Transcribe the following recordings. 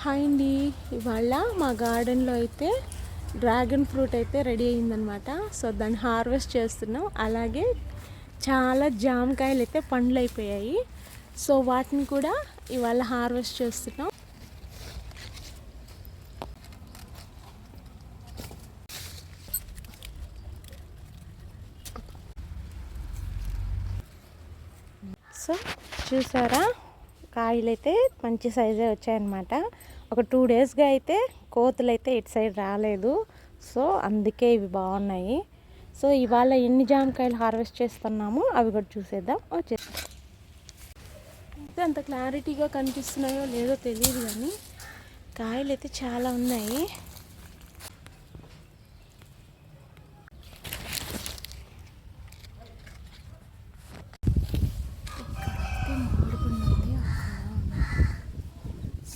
Hi అండి, ఇవాళ మా గార్డెన్లో అయితే డ్రాగన్ ఫ్రూట్ అయితే రెడీ అయిందనమాట. సో దాన్ని హార్వెస్ట్ చేస్తున్నాం. అలాగే చాలా జామకాయలు అయితే పండ్లు అయిపోయాయి. సో వాటిని కూడా ఇవాళ హార్వెస్ట్ చేస్తున్నాం. సో చూసారా, కాయలు అయితే మంచి సైజే వచ్చాయన్నమాట. ఒక 2 డేస్గా అయితే కోతులు అయితే ఇటు సైడ్ రాలేదు. సో అందుకే ఇవి బాగున్నాయి. సో ఇవాళ ఎన్ని జామకాయలు హార్వెస్ట్ చేస్తున్నామో అవి కూడా చూసేద్దాం. వచ్చేసి అంత క్లారిటీగా కనిపిస్తున్నాయో లేదో తెలియదు, కానీ కాయలు అయితే చాలా ఉన్నాయి.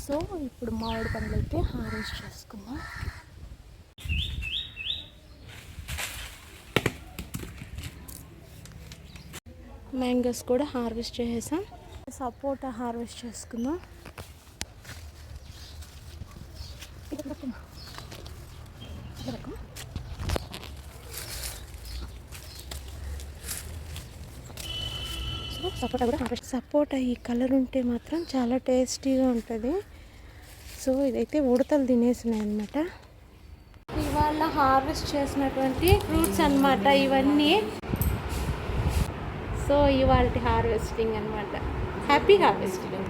సో ఇప్పుడు మామిడి పండ్లు అయితే హార్వెస్ట్ చేసుకుందాం. మ్యాంగోస్ కూడా హార్వెస్ట్ చేసేసాం. సపోటా హార్వెస్ట్ చేసుకుందాం. సపోటా కూడా హార్వెస్ట్. సపోటా ఈ కలర్ ఉంటే మాత్రం చాలా టేస్టీగా ఉంటుంది. సో ఇదైతే ఉడతలు తినేసినాయి అన్నమాట. ఇవాళ హార్వెస్ట్ చేసినటువంటి ఫ్రూట్స్ అన్నమాట ఇవన్నీ. సో ఇవాళ హార్వెస్టింగ్ అన్నమాట. Happy harvesting.